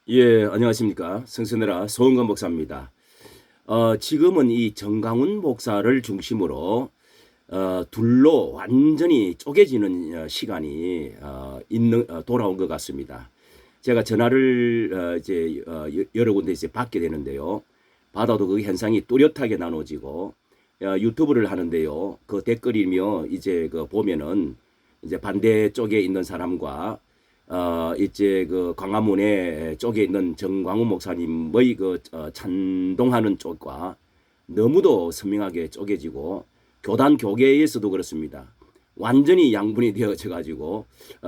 예, 안녕하십니까. 성선회라 소은건 목사입니다. 지금은 이 정강훈 목사를 중심으로 둘로 완전히 쪼개지는 시간이 돌아온 것 같습니다. 제가 전화를 여러 군데에서 받게 되는데요. 받아도 그 현상이 뚜렷하게 나눠지고 유튜브를 하는데요. 그 댓글이며 이제 그 보면은 이제 반대쪽에 있는 사람과 이제 그 광화문에 쪽에 있는 정광훈 목사님의 찬동하는 쪽과 너무도 선명하게 쪼개지고 교단 교계에서도 그렇습니다. 완전히 양분이 되어져 가지고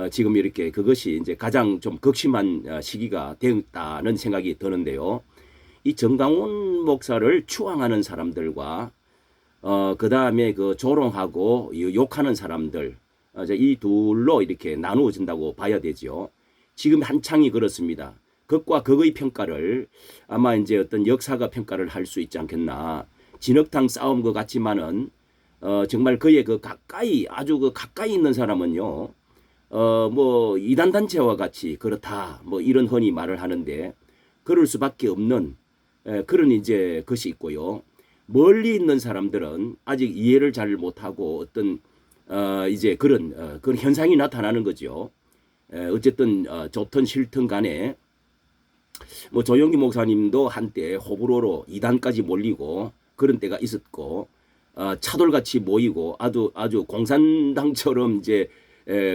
지금 이렇게 그것이 이제 가장 좀 극심한 시기가 되었다는 생각이 드는데요. 이 정광훈 목사를 추앙하는 사람들과 그다음에 그 조롱하고 욕하는 사람들 이 둘로 이렇게 나누어진다고 봐야 되죠. 지금 한창이 그렇습니다. 극과 극의 평가를 아마 이제 어떤 역사가 평가를 할 수 있지 않겠나. 진흙탕 싸움 것 같지만은 정말 그의 그 가까이 아주 그 가까이 있는 사람은요. 뭐 이단 단체와 같이 그렇다. 뭐 이런 흔히 말을 하는데 그럴 수밖에 없는 그런 이제 것이 있고요. 멀리 있는 사람들은 아직 이해를 잘 못하고 어떤 이제 그런 현상이 나타나는 거죠. 어쨌든 좋든 싫든 간에 뭐 조영기 목사님도 한때 호불호로 이단까지 몰리고 그런 때가 있었고 차돌같이 모이고 아주 공산당처럼 이제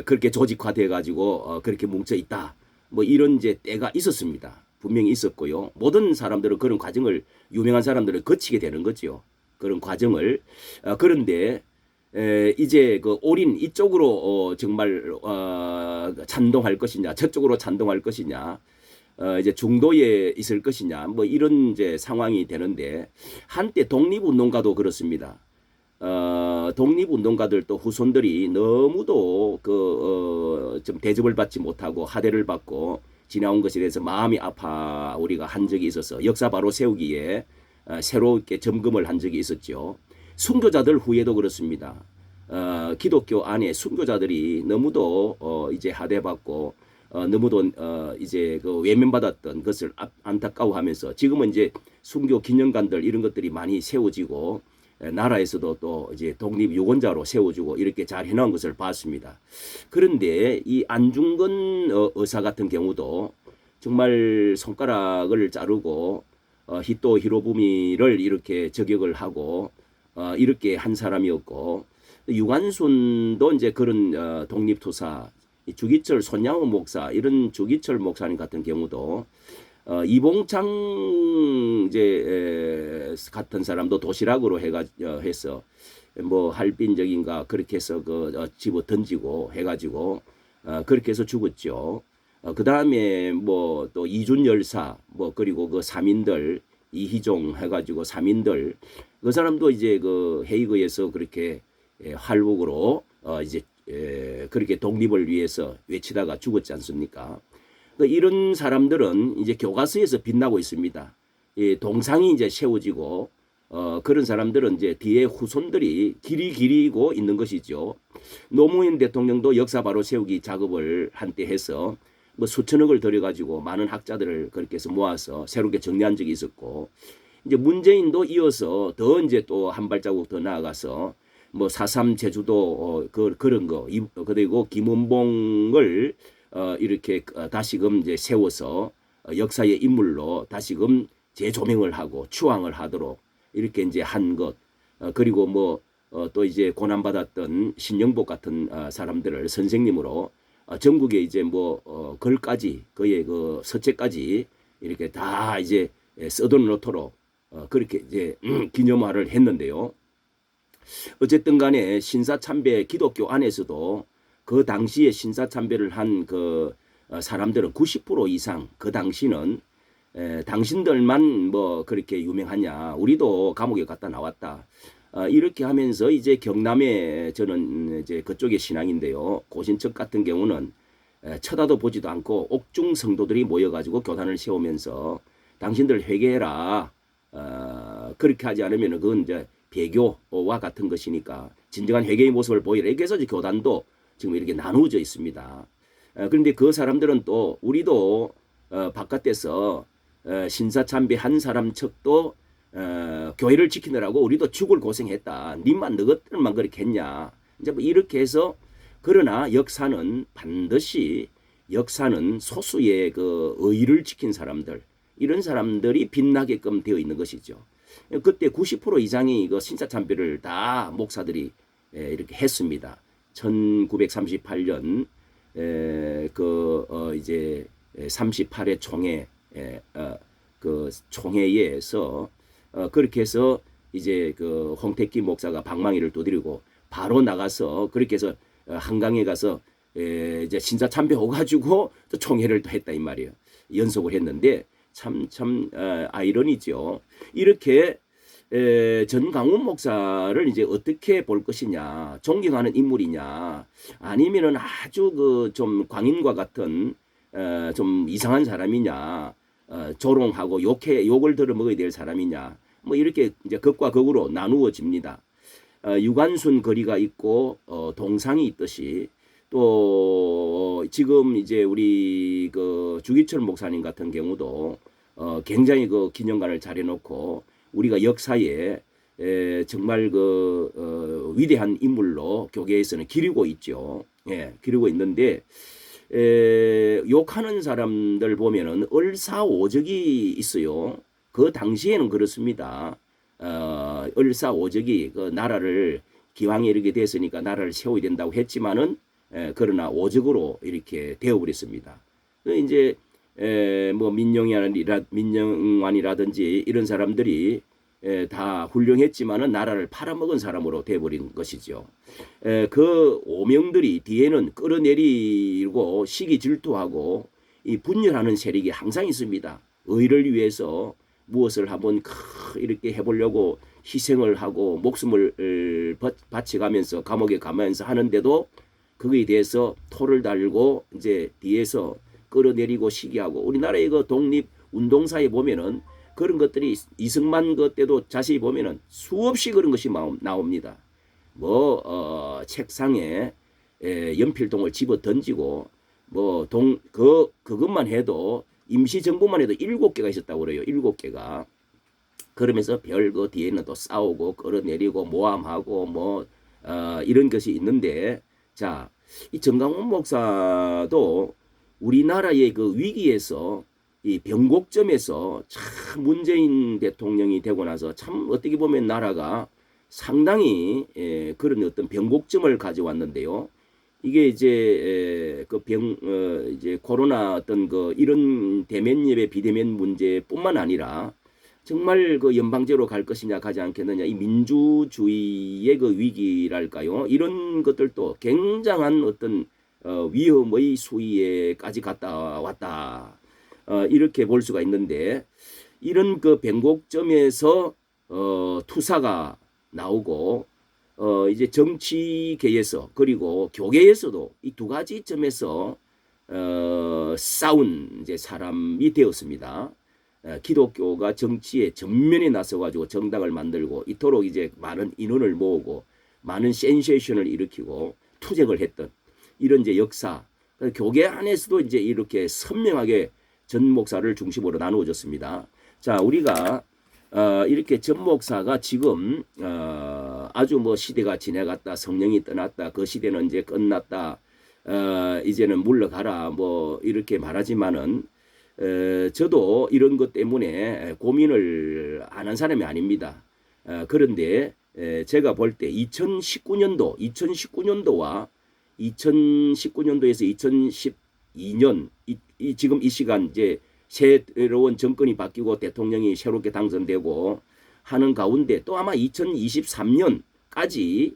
그렇게 조직화돼 가지고 그렇게 뭉쳐 있다. 뭐 이런 이제 때가 있었습니다. 분명히 있었고요. 모든 사람들은 그런 과정을 유명한 사람들은 거치게 되는 거죠. 그런 과정을 그런데 이제 그 올인 이쪽으로 정말 찬동할 것이냐 저쪽으로 찬동할 것이냐 이제 중도에 있을 것이냐 뭐 이런 이제 상황이 되는데 한때 독립운동가도 그렇습니다. 독립운동가들 또 후손들이 너무도 좀 대접을 받지 못하고 하대를 받고 지나온 것에 대해서 마음이 아파 우리가 한 적이 있어서 역사 바로 세우기에 새롭게 점검을 한 적이 있었죠. 순교자들 후에도 그렇습니다. 기독교 안에 순교자들이 너무도 이제 하대받고 너무도 이제 그 외면받았던 것을 안타까워하면서 지금은 이제 순교 기념관들 이런 것들이 많이 세워지고 나라에서도 또 이제 독립 유권자로 세워주고 이렇게 잘 해놓은 것을 봤습니다. 그런데 이 안중근 의사 같은 경우도 정말 손가락을 자르고 히토 히로부미를 이렇게 저격을 하고 이렇게 한 사람이었고 유관순도 이제 그런 독립투사 주기철 손양호 목사 이런 주기철 목사님 같은 경우도 이봉창 이제 같은 사람도 도시락으로 해서 뭐 할빈적인가 그렇게 해서 집어 던지고 해가지고 그렇게 해서 죽었죠. 그 다음에 뭐 또 이준 열사 뭐 그리고 그 사민들 이희종 해가지고 사민들 그 사람도 이제 그 헤이그에서 그렇게 활복으로 이제 그렇게 독립을 위해서 외치다가 죽었지 않습니까? 이런 사람들은 이제 교과서에서 빛나고 있습니다. 동상이 이제 세워지고 그런 사람들은 이제 뒤에 후손들이 길이 길이고 있는 것이죠. 노무현 대통령도 역사 바로 세우기 작업을 한때 해서 뭐 수천억을 들여가지고 많은 학자들을 그렇게 해서 모아서 새롭게 정리한 적이 있었고 이제 문재인도 이어서 더 이제 또 한 발자국 더 나아가서 뭐 4.3 제주도 그런 거 그리고 김원봉을 이렇게 다시금 이제 세워서 역사의 인물로 다시금 재조명을 하고 추앙을 하도록 이렇게 이제 한 것 그리고 뭐 또 이제 고난받았던 신영복 같은 사람들을 선생님으로 전국에 이제 뭐 글까지 그의 그 서체까지 이렇게 다 이제 써놓도록 그렇게 이제 기념화를 했는데요. 어쨌든 간에 신사참배 기독교 안에서도 그 당시에 신사참배를 한 그 사람들은 90% 이상 그 당시는 당신들만 뭐 그렇게 유명하냐 우리도 감옥에 갔다 나왔다 이렇게 하면서 이제 경남에 저는 이제 그쪽의 신앙인데요. 고신척 같은 경우는 쳐다도 보지도 않고 옥중 성도들이 모여가지고 교단을 세우면서 당신들 회개해라 그렇게 하지 않으면 그건 이제 배교와 같은 것이니까 진정한 회개의 모습을 보이라 이렇게 해서 교단도 지금 이렇게 나누어져 있습니다. 그런데 그 사람들은 또 우리도 바깥에서 신사참배 한 사람 척도 교회를 지키느라고 우리도 죽을 고생했다. 니만 너희들만 그렇게 했냐. 이제 뭐 이렇게 해서 그러나 역사는 반드시 역사는 소수의 그 의를 지킨 사람들 이런 사람들이 빛나게끔 되어 있는 것이죠. 그때 90% 이상이 이거 신사참배를 다 목사들이 이렇게 했습니다. 1938년 이제 38회 총회 그 총회에서 그렇게 해서 이제 그 홍택기 목사가 방망이를 두드리고 바로 나가서 그렇게 해서 한강에 가서 이제 신사 참배해 가지고 또 총회를 또 했다 이 말이에요. 연속을 했는데 참 아이러니죠. 이렇게 전강훈 목사를 이제 어떻게 볼 것이냐, 존경하는 인물이냐, 아니면은 아주 그 좀 광인과 같은 좀 이상한 사람이냐, 조롱하고 욕을 들어 먹어야 될 사람이냐, 뭐 이렇게 이제 극과 극으로 나누어집니다. 유관순 거리가 있고 동상이 있듯이 또 지금 이제 우리 그 주기철 목사님 같은 경우도 굉장히 그 기념관을 잘 해놓고 우리가 역사에 정말 그 위대한 인물로 교계에서는 기리고 있죠. 예, 기리고 있는데 욕하는 사람들 보면은 을사오적이 있어요. 그 당시에는 그렇습니다. 을사오적이 그 나라를 기왕에 이렇게 됐으니까 나라를 세워야 된다고 했지만은 그러나 오적으로 이렇게 되어버렸습니다. 이제 뭐 민영환이라든지 이런 사람들이 다 훌륭했지만은 나라를 팔아먹은 사람으로 돼버린 것이죠. 그 오명들이 뒤에는 끌어내리고 시기 질투하고 이 분열하는 세력이 항상 있습니다. 의를 위해서 무엇을 한번 이렇게 해보려고 희생을 하고 목숨을 바쳐가면서 감옥에 가면서 하는데도 거기에 대해서 토를 달고 이제 뒤에서 끌어내리고 시기하고 우리나라의 그 독립 운동사에 보면은 그런 것들이 이승만 그 때도 자세히 보면은 수없이 그런 것이 나옵니다. 뭐 책상에 연필통을 집어 던지고 뭐 그것만 해도 임시정부만 해도 7개가 있었다고 그래요. 7개가. 그러면서 별거 뒤에는 또 싸우고 끌어내리고 모함하고 뭐 이런 것이 있는데 자, 이 정강훈 목사도 우리나라의 그 위기에서 이 변곡점에서 참 문재인 대통령이 되고 나서 참 어떻게 보면 나라가 상당히 그런 어떤 변곡점을 가져왔는데요. 이게 이제 이제 코로나 어떤 그 이런 대면 예배 비대면 문제뿐만 아니라 정말 그 연방제로 갈 것이냐 가지 않겠느냐 이 민주주의의 그 위기랄까요 이런 것들도 굉장한 어떤 위험의 수위에까지 갔다 왔다 이렇게 볼 수가 있는데 이런 그 변곡점에서 투사가 나오고 이제 정치계에서 그리고 교계에서도 이 두 가지 점에서 싸운 이제 사람이 되었습니다. 기독교가 정치에 전면에 나서가지고 정당을 만들고 이토록 이제 많은 인원을 모으고 많은 센세이션을 일으키고 투쟁을 했던 이런 이제 역사. 교계 안에서도 이제 이렇게 선명하게 전 목사를 중심으로 나누어졌습니다. 자, 우리가 이렇게 전 목사가 지금 아주 뭐 시대가 지나갔다, 성령이 떠났다, 그 시대는 이제 끝났다, 이제는 물러가라, 뭐 이렇게 말하지만은 저도 이런 것 때문에 고민을 안 한 사람이 아닙니다. 그런데 제가 볼 때 2019년도와 2019년도에서 2012년 지금 이 시간 이제 새로운 정권이 바뀌고 대통령이 새롭게 당선되고 하는 가운데 또 아마 2023년까지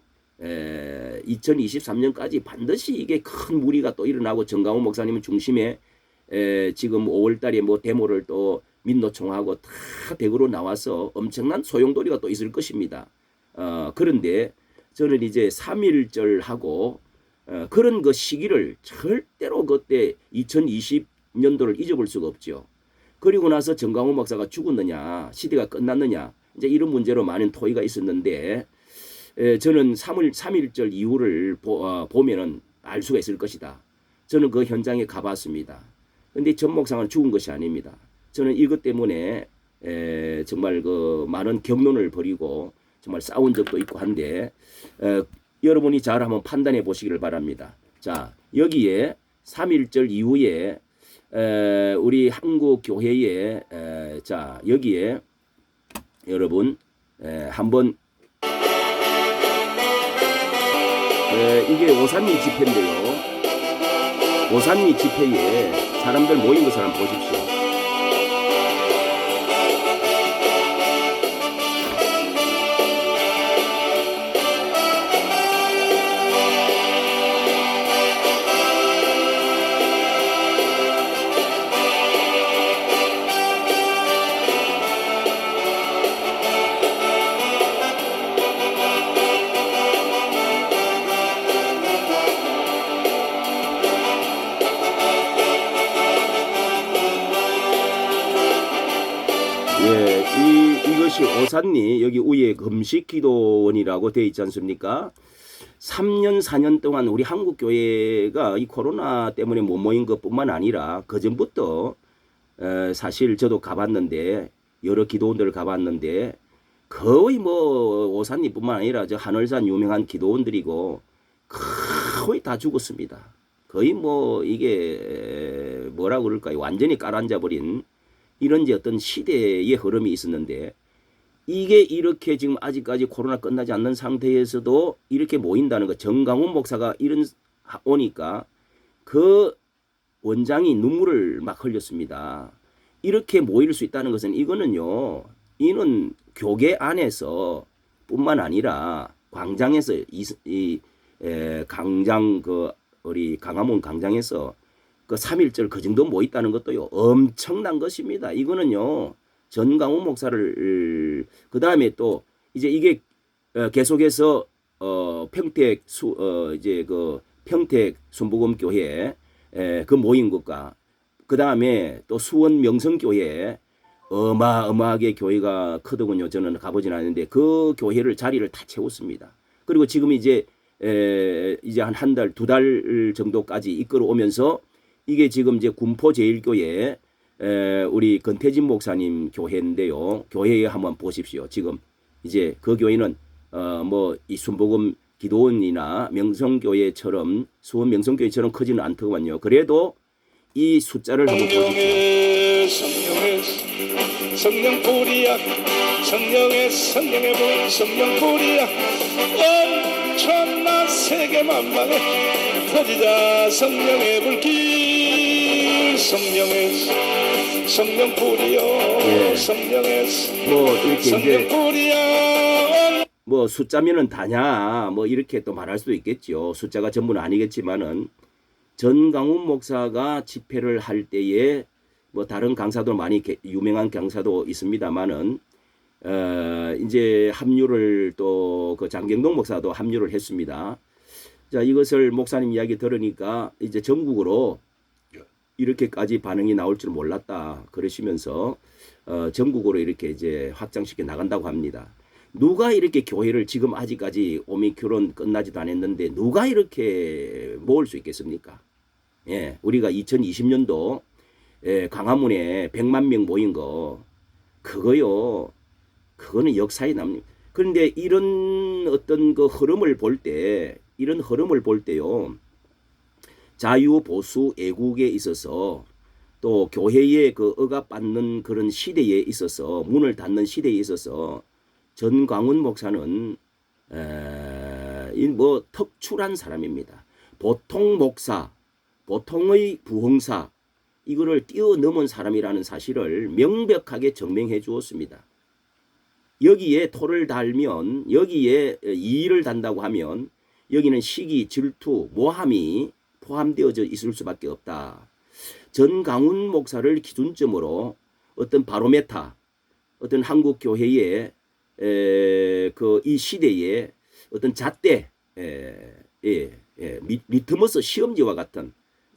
반드시 이게 큰 무리가 또 일어나고 정강훈 목사님 중심에 지금 5월달에 뭐 데모를 또 민노총하고 다 대구로 나와서 엄청난 소용돌이가 또 있을 것입니다. 그런데 저는 이제 3.1절하고 그런 그 시기를 절대로 그때 2020년도를 잊어볼 수가 없죠. 그리고 나서 정강훈 목사가 죽었느냐, 시대가 끝났느냐, 이제 이런 문제로 많은 토의가 있었는데 저는 3.1절 이후를 보면은 알 수가 있을 것이다. 저는 그 현장에 가봤습니다. 근데 전 목사는 죽은 것이 아닙니다. 저는 이것 때문에 정말 그 많은 격론을 벌이고 정말 싸운 적도 있고 한데 여러분이 잘 한번 판단해 보시기를 바랍니다. 자, 여기에 3.1절 이후에 우리 한국 교회에 자, 여기에 여러분 한번 이게 오산리 집회인데요. 오산리 집회에 사람들 모인 것을 한번 보십시오. 이것이 오산리 여기 위에 금식기도원이라고 되어 있지 않습니까? 3년 4년 동안 우리 한국 교회가 이 코로나 때문에 못 모인 것뿐만 아니라 그 전부터 사실 저도 가봤는데 여러 기도원들을 가봤는데 거의 뭐 오산리뿐만 아니라 저 하늘산 유명한 기도원들이고 거의 다 죽었습니다. 거의 뭐 이게 뭐라 그럴까요? 완전히 가라앉아 버린 이런 이제 어떤 시대의 흐름이 있었는데 이게 이렇게 지금 아직까지 코로나 끝나지 않는 상태에서도 이렇게 모인다는 것, 정강훈 목사가 이런 오니까 그 원장이 눈물을 막 흘렸습니다. 이렇게 모일 수 있다는 것은 이거는요, 이는 교계 안에서 뿐만 아니라 광장에서 강장 그 우리 강화문 광장에서 그 3.1절 그 정도 모였다는 것도요 엄청난 것입니다. 이거는요 전강훈 목사를 그 다음에 또 이제 이게 계속해서 평택 이제 그 평택 순복음 교회 그 모인 것과 그 다음에 또 수원 명성교회 어마어마하게 교회가 크더군요. 저는 가보진 않았는데 그 교회를 자리를 다 채웠습니다. 그리고 지금 이제 한 달, 두 달 정도까지 이끌어 오면서 이게 지금 이제 군포제일교회 우리 건태진 목사님 교회인데요. 교회에 한번 보십시오. 지금 이제 그 교회는 뭐 이 순복음 기도원이나 명성교회처럼 수원 명성교회처럼 크지는 않더군요. 그래도 이 숫자를 한번 보십시오. 성령 보리야, 성령의 불, 성령 보리야, 엄청난 세계 만방에 퍼지자 성령의 불길, 성령 보리요, 예. 성령의 뭐 이렇게 성령 보리야. 뭐 숫자면은 다냐 뭐 이렇게 또 말할 수도 있겠죠. 숫자가 전부는 아니겠지만은 전강훈 목사가 집회를 할 때에 뭐 다른 강사도 많이 유명한 강사도 있습니다만은 이제 합류를 또 그 장경동 목사도 합류를 했습니다. 자, 이것을 목사님 이야기 들으니까 이제 전국으로 이렇게까지 반응이 나올 줄 몰랐다 그러시면서 전국으로 이렇게 이제 확장시켜 나간다고 합니다. 누가 이렇게 교회를 지금 아직까지 오미크론 끝나지도 않았는데 누가 이렇게 모을 수 있겠습니까? 예, 우리가 2020년도 광화문에 100만 명 모인 거 그거요. 그거는 역사에 남는. 그런데 이런 어떤 그 흐름을 볼 때 이런 흐름을 볼 때요. 자유 보수 애국에 있어서 또 교회에 그 억압받는 그런 시대에 있어서 문을 닫는 시대에 있어서 전광훈 목사는 뭐 특출한 사람입니다. 보통 목사, 보통의 부흥사 이거를 뛰어넘은 사람이라는 사실을 명백하게 증명해 주었습니다. 여기에 토를 달면 여기에 이의를 단다고 하면 여기는 시기, 질투, 모함이 포함되어져 있을 수밖에 없다. 전강훈 목사를 기준점으로 어떤 바로메타, 어떤 한국 교회의 그 이 시대의 어떤 잣대, 리트머스 시험지와 같은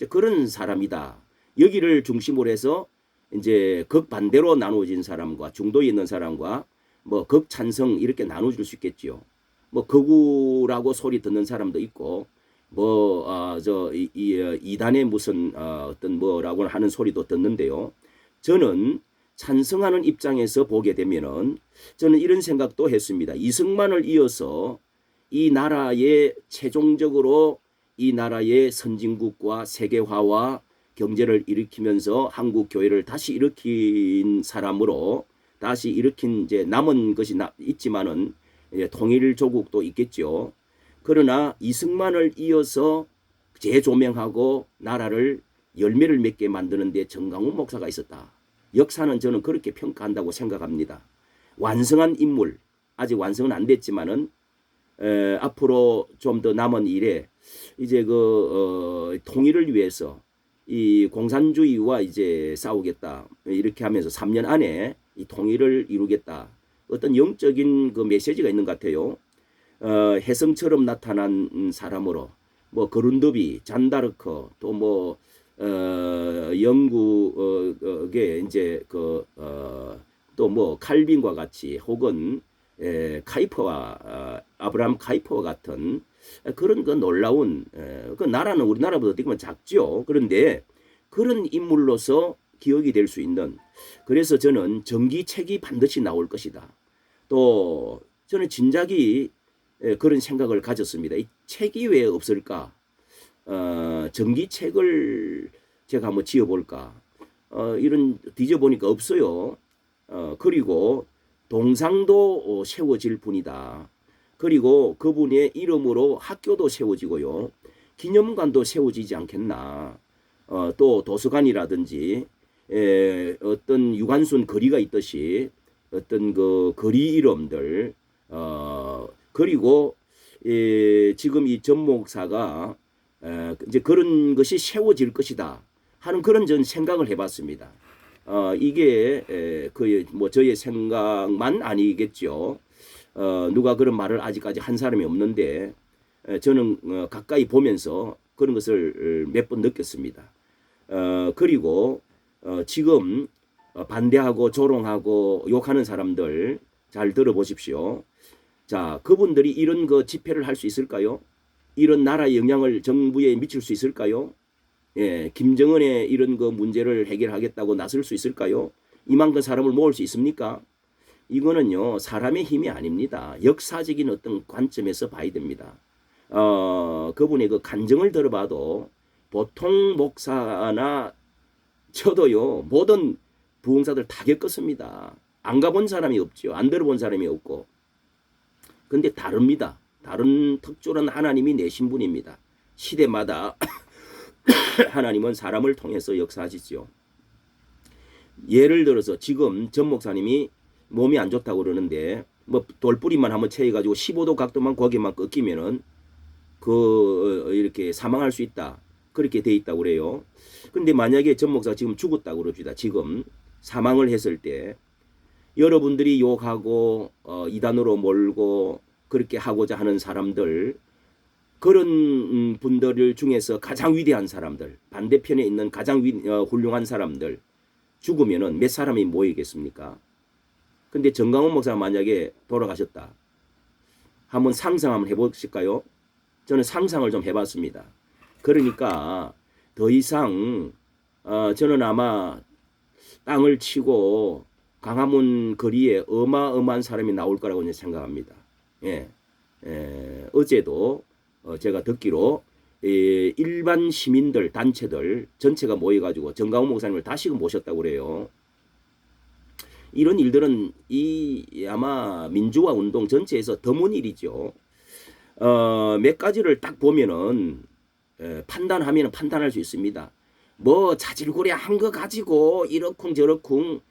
그런 사람이다. 여기를 중심으로 해서 이제 극반대로 나누어진 사람과 중도에 있는 사람과 뭐 극찬성 이렇게 나눠줄 수 있겠지요. 뭐 거구라고 소리 듣는 사람도 있고 이단의 무슨 어떤 뭐라고 하는 소리도 듣는데요. 저는 찬성하는 입장에서 보게 되면은 저는 이런 생각도 했습니다. 이승만을 이어서 이 나라의 최종적으로 이 나라의 선진국과 세계화와 경제를 일으키면서 한국 교회를 다시 일으킨 사람으로 다시 일으킨 이제 남은 것이 있지만은 통일 조국도 있겠죠. 그러나 이승만을 이어서 재조명하고 나라를 열매를 맺게 만드는 데 정강훈 목사가 있었다. 역사는 저는 그렇게 평가한다고 생각합니다. 완성한 인물, 아직 완성은 안 됐지만은 앞으로 좀 더 남은 일에 이제 통일을 위해서 이 공산주의와 이제 싸우겠다. 이렇게 하면서 3년 안에 이 통일을 이루겠다. 어떤 영적인 그 메시지가 있는 것 같아요. 혜성처럼 나타난 사람으로 뭐 거룬더비, 잔다르크 또 뭐 영국의 이제 또 뭐 칼빈과 같이 혹은 카이퍼와 아브라함 카이퍼와 같은 그런 그 놀라운 그 나라는 우리나라보다 어떻게 보면 작죠. 그런데 그런 인물로서 기억이 될 수 있는 그래서 저는 전기책이 반드시 나올 것이다. 또 저는 진작이 그런 생각을 가졌습니다. 이 책이 왜 없을까? 전기책을 제가 한번 지어볼까? 이런 뒤져보니까 없어요. 그리고 동상도 세워질 분이다. 그리고 그분의 이름으로 학교도 세워지고요. 기념관도 세워지지 않겠나. 또 도서관이라든지 어떤 유관순 거리가 있듯이 어떤 그 거리 이름들 그리고 지금 이 전 목사가 이제 그런 것이 세워질 것이다 하는 그런 전 생각을 해봤습니다. 이게 뭐 저의 생각만 아니겠죠. 누가 그런 말을 아직까지 한 사람이 없는데 저는 가까이 보면서 그런 것을 몇 번 느꼈습니다. 그리고 지금 반대하고 조롱하고 욕하는 사람들 잘 들어보십시오. 자, 그분들이 이런 그 집회를 할 수 있을까요? 이런 나라의 영향을 정부에 미칠 수 있을까요? 예, 김정은의 이런 그 문제를 해결하겠다고 나설 수 있을까요? 이만큼 사람을 모을 수 있습니까? 이거는요, 사람의 힘이 아닙니다. 역사적인 어떤 관점에서 봐야 됩니다. 그분의 그 간증을 들어봐도 보통 목사나 저도요, 모든 부흥사들 다 겪었습니다. 안 가본 사람이 없죠. 안 들어본 사람이 없고. 근데 다릅니다. 다른 특별한 하나님이 내신 분입니다. 시대마다 하나님은 사람을 통해서 역사하시죠. 예를 들어서 지금 전 목사님이 몸이 안 좋다고 그러는데 뭐 돌뿌리만 한번 채해가지고 15도 각도만 거기만 꺾이면은 이렇게 사망할 수 있다. 그렇게 돼 있다고 그래요. 근데 만약에 전 목사가 지금 죽었다고 그럽시다. 지금 사망을 했을 때 여러분들이 욕하고 이단으로 몰고 그렇게 하고자 하는 사람들 그런 분들 중에서 가장 위대한 사람들 반대편에 있는 가장 훌륭한 사람들 죽으면은 몇 사람이 모이겠습니까? 근데 정강훈 목사가 만약에 돌아가셨다. 한번 상상 한번 해보실까요? 저는 상상을 좀 해봤습니다. 그러니까 더 이상 저는 아마 땅을 치고 광화문 거리에 어마어마한 사람이 나올 거라고 생각합니다. 예, 어제도 제가 듣기로 일반 시민들 단체들 전체가 모여가지고 정강훈 목사님을 다시금 모셨다고 그래요. 이런 일들은 아마 민주화 운동 전체에서 드문 일이죠. 몇 가지를 딱 보면은 판단하면 판단할 수 있습니다. 뭐 자질구레한 거 가지고 이러쿵 저러쿵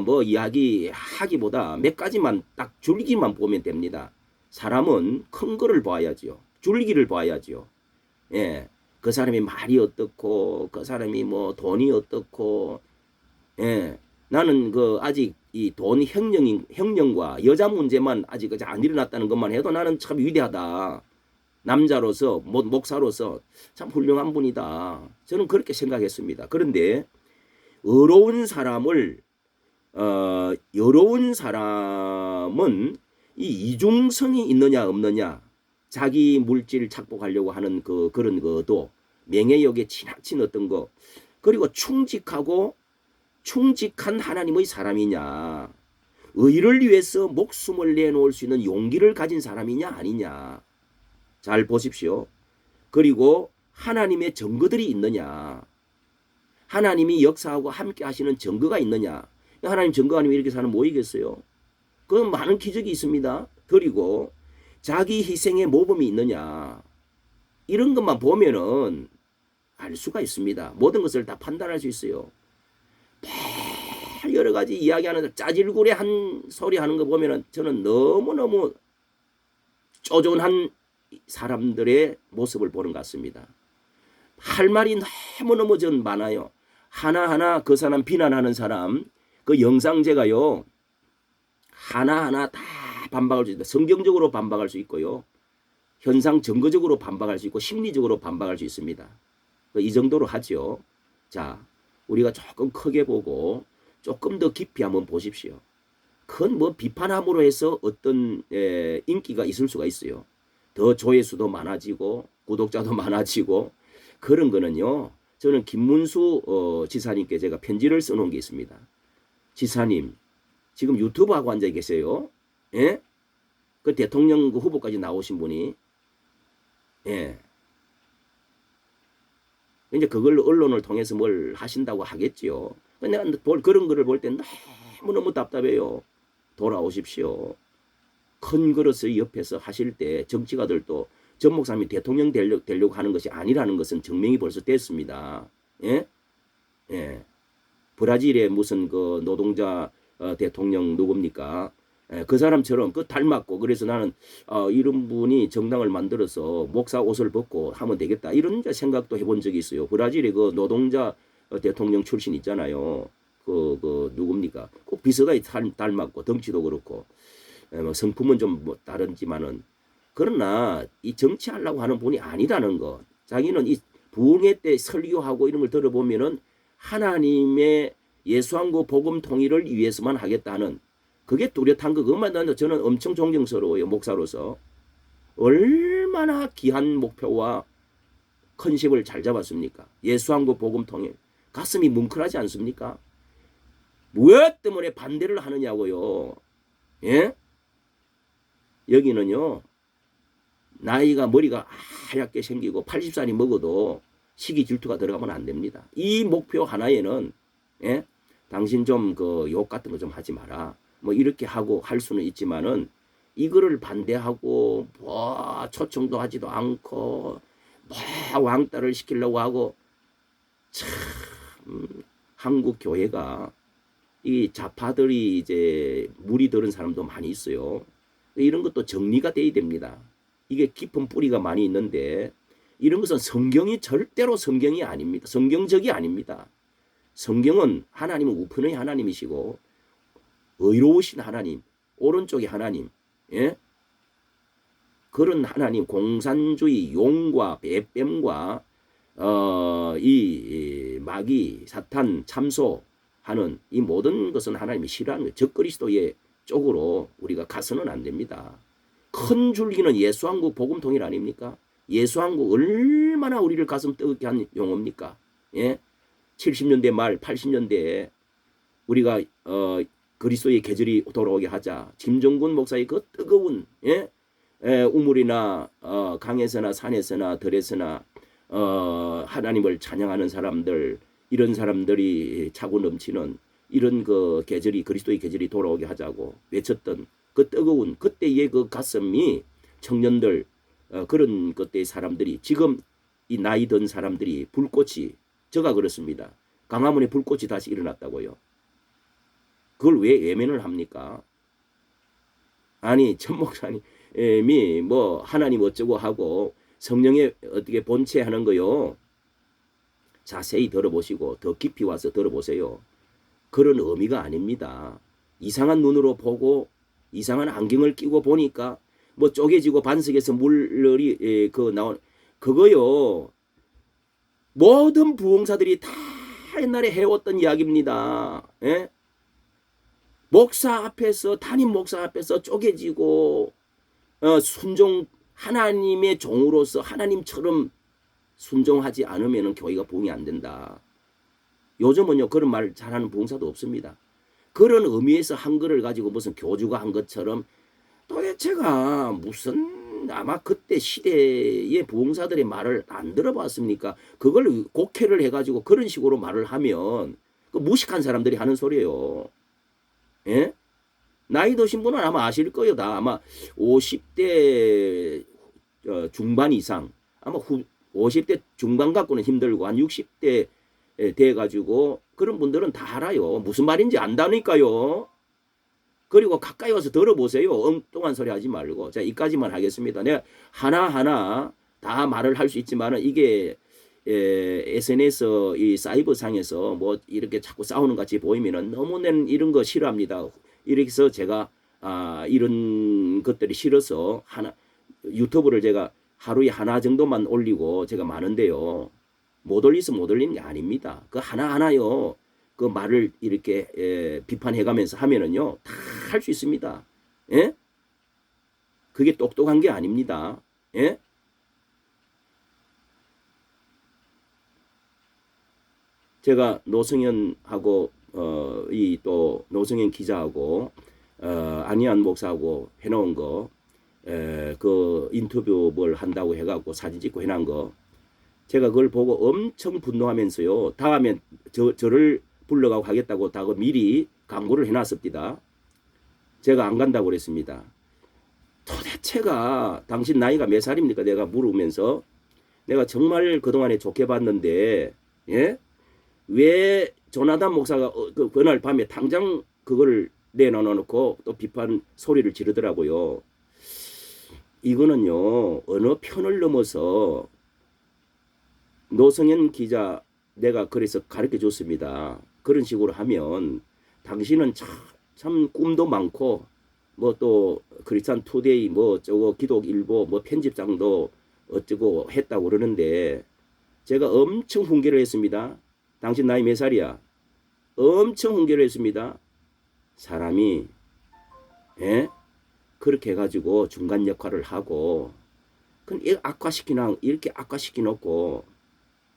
뭐 이야기하기보다 몇 가지만 딱 줄기만 보면 됩니다. 사람은 큰 거를 봐야지요. 줄기를 봐야지요. 예, 그 사람이 말이 어떻고 그 사람이 뭐 돈이 어떻고 예, 나는 아직 이 돈 혁명과 여자 문제만 아직 안 일어났다는 것만 해도 나는 참 위대하다. 남자로서 목사로서 참 훌륭한 분이다. 저는 그렇게 생각했습니다. 그런데 여로운 사람은 이 이중성이 있느냐 없느냐 자기 물질 착복하려고 하는 그런 것도 명예욕에 지나친 어떤 거, 그리고 충직한 하나님의 사람이냐, 의를 위해서 목숨을 내놓을 수 있는 용기를 가진 사람이냐 아니냐. 잘 보십시오. 그리고 하나님의 증거들이 있느냐, 하나님이 역사하고 함께 하시는 증거가 있느냐. 하나님 증거 아니면 이렇게 사람 모이겠어요? 그 많은 기적이 있습니다. 그리고 자기 희생의 모범이 있느냐, 이런 것만 보면은 알 수가 있습니다. 모든 것을 다 판단할 수 있어요. 여러 가지 이야기하는 짜질구레 한 소리 하는 거 보면은 저는 너무너무 쪼존한 사람들의 모습을 보는 것 같습니다. 할 말이 너무너무 전 많아요. 하나하나 그 사람 비난하는 사람, 그 영상 제가요, 하나하나 다 반박할 수 있다. 성경적으로 반박할 수 있고요, 현상 증거적으로 반박할 수 있고, 심리적으로 반박할 수 있습니다. 이 정도로 하죠. 자, 우리가 조금 크게 보고 조금 더 깊이 한번 보십시오. 그건 뭐 비판함으로 해서 어떤 인기가 있을 수가 있어요. 더 조회수도 많아지고 구독자도 많아지고 그런 거는요, 저는 김문수 지사님께 제가 편지를 써놓은 게 있습니다. 지사님, 지금 유튜브 하고 앉아 계세요. 예? 그 대통령 그 후보까지 나오신 분이, 예. 이제 그걸 언론을 통해서 뭘 하신다고 하겠지요. 내가 그런 거를 볼 때 너무너무 답답해요. 돌아오십시오. 큰 그릇을 옆에서 하실 때 정치가들도 전 목사님이 대통령 되려고 하는 것이 아니라는 것은 증명이 벌써 됐습니다. 예? 예. 브라질의 무슨 그 노동자 대통령 누굽니까? 예, 그 사람처럼 그 닮았고, 그래서 나는 이런 분이 정당을 만들어서 목사 옷을 벗고 하면 되겠다, 이런 생각도 해본 적이 있어요. 브라질의 그 노동자 대통령 출신 있잖아요. 그 누굽니까? 꼭 비슷하게 닮았고 덩치도 그렇고, 뭐 성품은 좀 뭐 다른지만은, 그러나 이 정치하려고 하는 분이 아니라는 것. 자기는 이 부흥회 때 설교하고 이런 걸 들어보면은 하나님의 예수왕국 복음 통일을 위해서만 하겠다는, 그게 뚜렷한 거. 그것만 저는 엄청 존경스러워요. 목사로서 얼마나 귀한 목표와 컨셉을 잘 잡았습니까? 예수왕국 복음 통일. 가슴이 뭉클하지 않습니까? 무엇 때문에 반대를 하느냐고요. 예? 여기는요, 나이가 머리가 하얗게 생기고 80살이 먹어도 시기 질투가 들어가면 안 됩니다. 이 목표 하나에는, 예? 당신 좀 그 욕 같은 거 좀 하지 마라, 뭐 이렇게 하고 할 수는 있지만은, 이거를 반대하고 뭐 초청도 하지도 않고 뭐 왕따를 시키려고 하고, 참 한국 교회가 이 좌파들이 이제 물이 들은 사람도 많이 있어요. 이런 것도 정리가 돼야 됩니다. 이게 깊은 뿌리가 많이 있는데, 이런 것은 성경이 절대로 성경이 아닙니다. 성경적이 아닙니다. 성경은 하나님은 우편의 하나님이시고 의로우신 하나님, 오른쪽의 하나님, 예? 그런 하나님, 공산주의, 용과 배뱀과 이 마귀, 사탄, 참소하는 이 모든 것은 하나님이 싫어하는 거예요. 적그리스도의 쪽으로 우리가 가서는 안 됩니다. 큰 줄기는 예수왕국 복음 통일 아닙니까? 예수왕국 얼마나 우리를 가슴 뜨겁게 한 용어입니까? 예? 70년대 말 80년대에 우리가 그리스도의 계절이 돌아오게 하자, 김정군 목사의 그 뜨거운, 예? 우물이나 강에서나 산에서나 들에서나 하나님을 찬양하는 사람들, 이런 사람들이 차고 넘치는 이런 그 계절이, 그리스도의 계절이 돌아오게 하자고 외쳤던 그 뜨거운 그때의 그 가슴이, 청년들, 그런 그때의 사람들이, 지금 이 나이 든 사람들이 불꽃이, 저가 그렇습니다. 광화문에 불꽃이 다시 일어났다고요. 그걸 왜 외면을 합니까? 아니, 전 목사님이 뭐 하나님 어쩌고 하고 성령의 어떻게 본체 하는 거요, 자세히 들어보시고 더 깊이 와서 들어보세요. 그런 의미가 아닙니다. 이상한 눈으로 보고 이상한 안경을 끼고 보니까 뭐 쪼개지고 반석에서 물이 나온 그거요, 모든 부흥사들이 다 옛날에 해왔던 이야기입니다. 예? 목사 앞에서, 담임 목사 앞에서 쪼개지고 순종 하나님의 종으로서 하나님처럼 순종하지 않으면 교회가 부흥이 안 된다. 요즘은요 그런 말 잘하는 부흥사도 없습니다. 그런 의미에서 한 거를 가지고 무슨 교주가 한 것처럼 도대체가 무슨 아마 그때 시대의 부흥사들의 말을 안 들어봤습니까? 그걸 곡해를 해가지고 그런 식으로 말을 하면 그 무식한 사람들이 하는 소리예요. 예? 나이 드신 분은 아마 아실 거예요. 다 아마 50대 중반 이상 아마 50대 중반 갖고는 힘들고 한 60대 돼가지고 그런 분들은 다 알아요. 무슨 말인지 안다니까요. 그리고 가까이 와서 들어보세요. 엉뚱한 소리 하지 말고. 자, 이까지만 하겠습니다. 내가 하나하나 다 말을 할 수 있지만은 이게 SNS 이 사이버 상에서 뭐 이렇게 자꾸 싸우는 같이 보이면은 너무는 이런 거 싫어합니다. 이렇게 해서 제가 이런 것들이 싫어서 유튜브를 제가 하루에 하나 정도만 올리고 제가 많은데요. 못 올리서 못 올리는 게 아닙니다. 그 하나하나요. 그 말을 이렇게 비판해가면서 하면은요. 다 할 수 있습니다. 예? 그게 똑똑한 게 아닙니다. 예? 제가 노승현하고 이 또 노승현 기자하고 안희안 목사하고 해놓은 거 그 인터뷰 뭘 한다고 해갖고 사진 찍고 해놓은 거 제가 그걸 보고 엄청 분노하면서요. 다음에 저를 불러가고 하겠다고 다 미리 광고를 해놨습니다. 제가 안 간다고 그랬습니다. 도대체가 당신 나이가 몇 살입니까? 내가 물으면서 내가 정말 그동안에 좋게 봤는데 예? 왜 조나단 목사가 그날 밤에 당장 그거를 내놓고 또 비판 소리를 지르더라고요. 이거는요 어느 편을 넘어서 노승현 기자 내가 그래서 가르쳐 줬습니다. 그런 식으로 하면 당신은 참 꿈도 많고 뭐 또 크리스찬 투데이 뭐 저거 기독일보 뭐 편집장도 어쩌고 했다고 그러는데 제가 엄청 훈계를 했습니다. 당신 나이 몇 살이야? 엄청 훈계를 했습니다. 사람이 그렇게 해가지고 중간 역할을 하고 이렇게 악화시켜놓고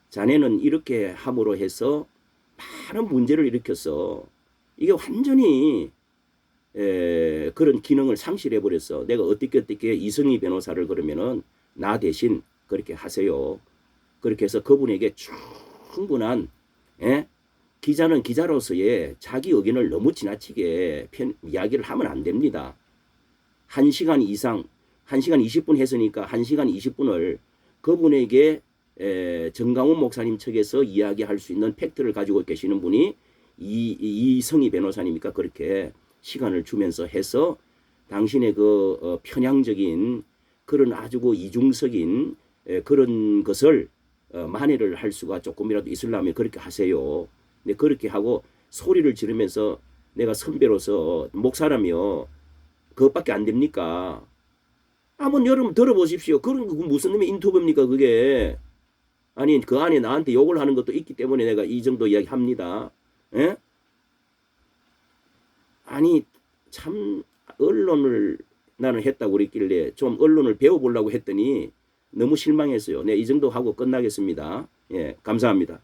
자네는 이렇게 함으로 해서 많은 문제를 일으켰어. 이게 완전히 그런 기능을 상실해 버렸어. 내가 어떻게 이승희 변호사를 그러면은 나 대신 그렇게 하세요. 그렇게 해서 그분에게 충분한 기자는 기자로서의 자기 의견을 너무 지나치게 이야기를 하면 안 됩니다. 1시간 이상 1시간 20분 했으니까 1시간 20분을 그분에게 정강훈 목사님 측에서 이야기할 수 있는 팩트를 가지고 계시는 분이 이성희 변호사님이니까 그렇게 시간을 주면서 해서 당신의 그 편향적인 그런 아주 그 이중적인 그런 것을 만회를 할 수가 조금이라도 있으려면 그렇게 하세요. 근데 그렇게 하고 소리를 지르면서 내가 선배로서 목사라며 그것밖에 안 됩니까? 한번 여러분 들어보십시오. 그런 거 무슨 놈의 인터뷰입니까 그게? 아니 그 안에 나한테 욕을 하는 것도 있기 때문에 내가 이 정도 이야기합니다. 예? 아니 참 언론을 나는 했다고 그랬길래 좀 언론을 배워보려고 했더니 너무 실망했어요. 네, 이 정도 하고 끝나겠습니다. 예, 감사합니다.